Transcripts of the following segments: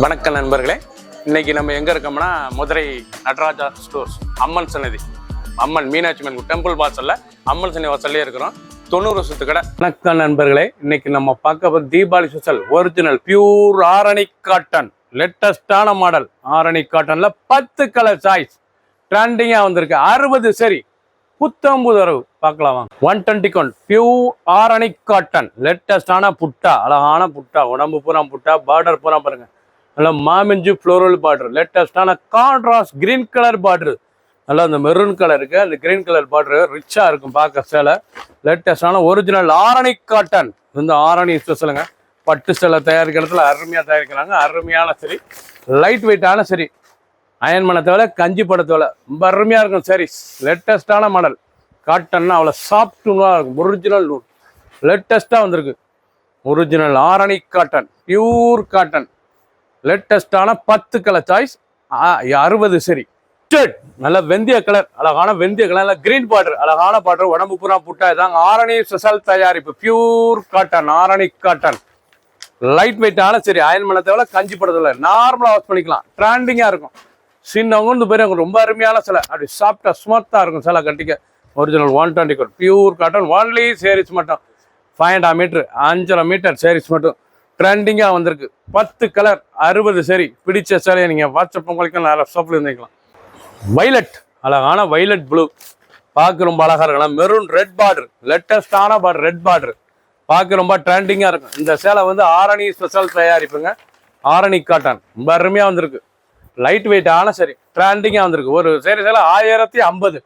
வணக்கம் நண்பர்களே, இன்னைக்கு நம்ம எங்க இருக்கோம்னா மதுரை நடராஜா ஸ்டோர்ஸ் அம்மன் சன்னதி, அம்மன் மீனாட்சி அம்மன் டெம்பிள் வாசல்ல அம்மன் சன்னதி வாசல்லே இருக்கிறோம். 90 வருஷத்து கடை. வணக்கம் நண்பர்களே, இன்னைக்கு நம்ம பார்க்க போகிற Deepavali special original pure Arani cotton, லேட்டஸ்டான மாடல் ஆரணி காட்டன்ல 10 கலர் சாய்ஸ் ட்ரெண்டிங்கா வந்திருக்கு. 60 சரி புத்தம்பது வரவு பார்க்கலாம். 120 கவுண்ட் பியூர் ஆரணி காட்டன், லேட்டஸ்டான புட்டா, அழகான புட்டா, உடம்பு பூரா புட்டா, பார்டர் பூரா பாருங்க, நல்லா மாமிஞ்சு ஃப்ளோரல் பார்டர், லேட்டஸ்டான கான்ட்ராஸ்ட் கிரீன் கலர் பார்டர், நல்லா அந்த மெரூன் கலர் இருக்கு, அந்த கிரீன் கலர் பார்டர் ரிச்சா இருக்கும் பார்க்க. சேலை லேட்டஸ்டான ஒரிஜினல் ஆரணி காட்டன், இந்த ஆரணி ஸ்பெஷலுங்க. பட்டு சேலை தயாரிக்கிறதுல அருமையாக தயாரிக்கிறாங்க. அருமையான சரி, லைட் வெயிட்டான சரி, அயன் பண்ண தேவை, கஞ்சி பட தேவை, ரொம்ப அருமையாக இருக்கும். சரி, லேட்டஸ்டான மாடல் காட்டன்னா அவ்வளோ சாஃப்ட் நூலாக இருக்கும். ஒரிஜினல் நூல் லேட்டஸ்ட்டாக வந்திருக்கு. Original Arani cotton, pure cotton, லேட்டஸ்டான 10 கலர் சாய்ஸ், 60 சரி. நல்ல வெந்தய கலர், அழகான வெந்தய கலர், கிரீன் பார்டர், அழகான பார்டர், உடம்பு பூரா புட்டா. இதாங்க ஆரணி ஸ்பெஷல் தயாரிப்பு, pure cotton Arani cotton. Light வெயிட்டான சரி, அயன் பண்ண தேவை, கஞ்சி பட தேவை, நார்மலாக வாஷ் பண்ணிக்கலாம். ட்ரெண்டிங்காக இருக்கும். சின்னவங்க இந்த பேர் ரொம்ப அருமையான சிலை, அப்படி சாஃப்டாக ஸ்மூத்தாக இருக்கும் சிலை கட்டிக்க. Original 120 count pure cotton, only saris மட்டும் 5.5 மீட்டர் 5.5 மீட்டர் சேரீஸ் மட்டும் ட்ரெண்டிங்காக வந்திருக்கு. 10 கலர் 60 சரி. பிடிச்ச சேலையை நீங்கள் வாட்ஸ்அப் உங்களுக்கு நிறைய ஷாப்பில் இருந்துக்கலாம். வைலட், அழகான வைலட் ப்ளூ, பார்க்க ரொம்ப அழகாக இருக்கலாம். மெரூன் ரெட் பார்டர், லேட்டஸ்டான பார்டர், ரெட் பார்டர், பார்க்க ரொம்ப ட்ரெண்டிங்காக இருக்கும். இந்த சேலை வந்து ஆரணி ஸ்பெஷல் தயாரிப்புங்க. ஆரணி காட்டன் ரொம்ப அருமையாக வந்திருக்கு. லைட் வெயிட்டான சரி, ட்ரெண்டிங்காக வந்திருக்கு. ஒரு சேலை 1050,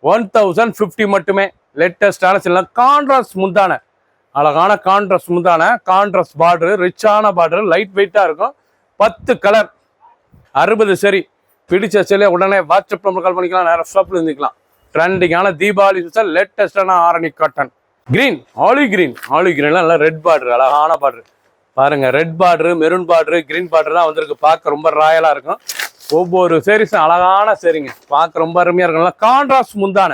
1050 மட்டுமே. லேட்டஸ்டான சில கான்ட்ராஸ்ட் முந்தான, அழகான கான்ட்ராஸ்ட் முந்தான, கான்ட்ராஸ்ட் பார்டர், ரிச்சான பார்டர், லைட் வெயிட்டாக இருக்கும். 10 கலர் 60 சரி. பிடிச்ச சிலையை உடனே வாட்ஸ்அப் நம்பர் கால் பண்ணிக்கலாம், நேரம் ஷாப்பில் இருந்துக்கலாம். ட்ரெண்டிங்கான தீபாவளி ஸ்பெஷல் லேட்டஸ்டான Arani cotton. Green, olive green, olive கிரீன்லாம் நல்லா ரெட் பார்டர், அழகான பார்டர் பாருங்க. Red border, maroon border, green border தான் வந்திருக்கு. பார்க்க ரொம்ப ராயலாக இருக்கும். ஒவ்வொரு சேரீஸும் அழகான சரிங்க, பார்க்க ரொம்ப அருமையாக இருக்கும். நல்லா கான்ட்ராஸ்ட் முந்தான,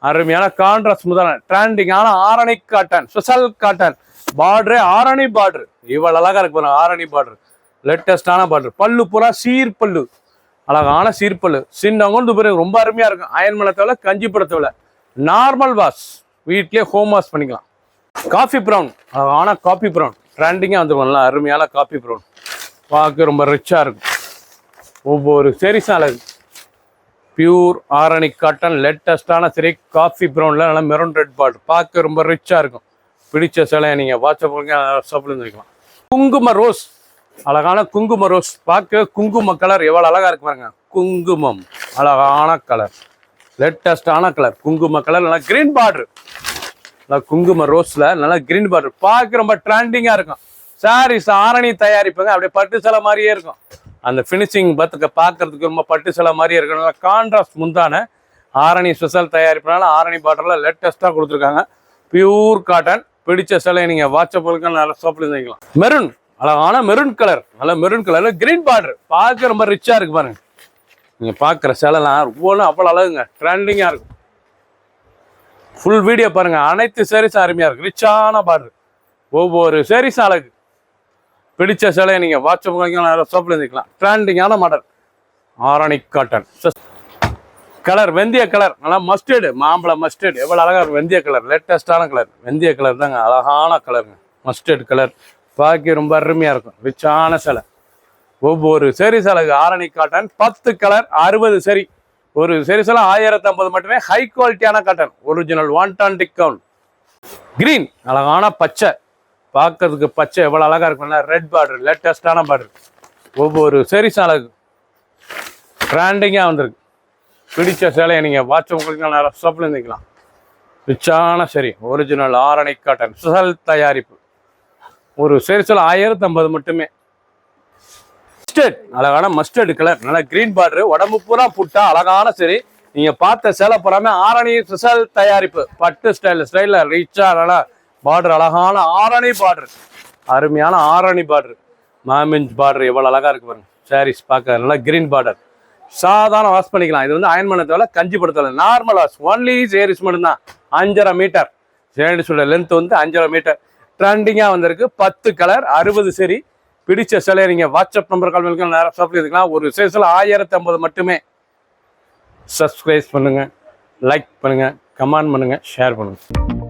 அருமையான கான்ட்ராஸ்ட் முந்தான, ட்ரெண்டிங்கான Arani cotton, special cotton. Border Arani border, இவ்வளவு அழகா இருக்கு பாருங்க. ஆரணி பார்டர், லேட்டஸ்டான பார்டர். பல்லு பூரா சீர்பல்லு, அழகான சீர்பல்லு. சின்னவங்க பிறகு ரொம்ப அருமையா இருக்கும். அயன் பண்ண தேவை, கஞ்சி பட தேவை, நார்மல் வாஷ், வீட்லயே ஹோம் வாஷ் பண்ணிக்கலாம். காஃபி ப்ரௌன், அழகான காஃபி ப்ரௌன், ட்ரெண்டிங்காக வந்துருக்கும். நல்லா அருமையான காஃபி ப்ரௌன், பார்க்க ரொம்ப ரிச்சாக இருக்கும். ஒவ்வொரு சேரீஸும் அழகு. பியூர் ஆரணி காட்டன், லேட்டஸ்டான சரி, காஃபி ப்ரௌனில் நல்லா மெரூன் ரெட் பார்டர், பார்க்க ரொம்ப ரிச்சாக இருக்கும். பிடிச்ச சிலையை நீங்கள் வாட்ஸ்அப் ஷாப்பில் வைக்கலாம். குங்கும ரோஸ், அழகான குங்கும ரோஸ், பார்க்க குங்கும கலர் எவ்வளோ அழகாக இருக்கு பாருங்க. குங்குமம், அழகான கலர், லேட்டஸ்டான கலர், குங்கும கலர், நல்லா கிரீன் பார்டர், நல்லா குங்கும ரோஸில் நல்லா கிரீன் பார்டர், பார்க்க ரொம்ப ட்ரெண்டிங்காக இருக்கும். சாரீஸ் ஆரணி தயாரிப்புங்க, அப்படியே பட்டு சிலை மாதிரியே இருக்கும். அந்த ஃபினிஷிங் பார்க்கறதுக்கு ரொம்ப பட்டு சிலை மாதிரியே இருக்கும். நல்லா கான்ட்ராஸ்ட் முந்தான ஆரணி ஸ்பெஷல் தயாரிப்புனால ஆரணி பார்டரில் லேட்டஸ்ட்டாக கொடுத்துருக்காங்க. Pure cotton. பிடிச்ச சிலையை நீங்கள் வாட்ஸ்அப்புக்கு நல்ல ஷாப்பில் இருந்துக்கலாம். மெரூன், அழகான மெரூன் கலர், நல்ல மெரூன் கலரில் கிரீன் பார்டர், பார்க்க ரொம்ப ரிச்சாக இருக்கு பாருங்க. நீங்கள் பார்க்குற சிலைலாம் ஒவ்வொன்றும் அவ்வளோ அழகுங்க, ட்ரெண்டிங்காக இருக்கும். ஃபுல் வீடியோ பாருங்க. அனைத்து சேரீஸும் அருமையாக இருக்கு. ரிச்சான பார்டர், ஒவ்வொரு சேரீஸும் அழகு. பிடிச்ச சிலையை நீங்கள் வாட்ஸ்அப் ஷாப்பில் இருந்துக்கலாம். ட்ரெண்டிங்கான மாடல் ஆரணி காட்டன். கலர் வெந்தய கலர், நல்லா மஸ்டர்டு, மாம்பழ மஸ்டர்டு, எவ்வளோ அழகாக இருக்கும். வெந்தய கலர், லேட்டஸ்டான கலர், வெந்தய கலர் தாங்க, அழகான கலருங்க. மஸ்டர்டு கலர், பார்க்க ரொம்ப அருமையாக இருக்கும். ரிச்சான சிலை, ஒவ்வொரு சேரீஸ் அழகு. ஆரணி காட்டன் 10 கலர் 60 சரி. ஒரு சேரீஸ் 1050 மட்டுமே. ஹை குவாலிட்டியான காட்டன், ஒரிஜினல் 120 கவுண்ட். கிரீன், அழகான பச்சை, பார்க்கறதுக்கு பச்சை எவ்வளோ அழகாக இருக்கும்ல. ரெட் பார்டர், லேட்டஸ்டான பார்டர், ஒவ்வொரு சேரீஸ் அழகு. ட்ரெண்டிங்காக வந்திருக்கு. பிடிச்ச சேலையை நீங்கள் வாட்ஸ்அப் உங்களுக்கு நிறைய ஷாப்பில் இருந்துக்கலாம். ரிச்சான சரி, ஒரிஜினல் ஆரணி காட்டன், ஸ்பெஷல் தயாரிப்பு. ஒரு சேரீஸில் 1050 மட்டுமே. மஸ்டர்ட், அழகான மஸ்டர்டு கலர், நல்லா கிரீன் பார்டரு, உடம்பு பூரா புட்டா, அழகான சரி. நீங்கள் பார்த்த சேலை பூராமே ஆரணி ஸ்பெஷல் தயாரிப்பு. பட்டு ஸ்டைலில் ரிச்சா நல்லா பார்டர், அழகான ஆரணி பார்டர், அருமையான ஆரணி பார்டர், மாமிஞ்ச் பார்டர், எவ்வளோ அழகாக இருக்கு பாருங்க. சாரீஸ் பார்க்க நல்லா கிரீன் பார்டர். சாதாரண வாஷ் பண்ணிக்கலாம். இது வந்து அயன் பண்ண தேவை, கஞ்சி பட தேவை, நார்மல் வாஷ். ஒன்லி சேரீஸ் மட்டும்தான். 5.5 மீட்டர் சேரீஸோட லென்த் வந்து 5.5 மீட்டர். ட்ரெண்டிங்காக வந்திருக்கு. 10 கலர் 60 சரி. பிடிச்ச சிலையை நீங்கள் வாட்ஸ்அப் நம்பர் கால் பண்ணி நேரம் ஷாப்பில் இருக்கலாம். ஒரு விசேஷத்தில் 1050 மட்டுமே. சப்ஸ்கிரைப் பண்ணுங்கள், லைக் பண்ணுங்கள், கமெண்ட் பண்ணுங்கள், ஷேர் பண்ணுங்கள்.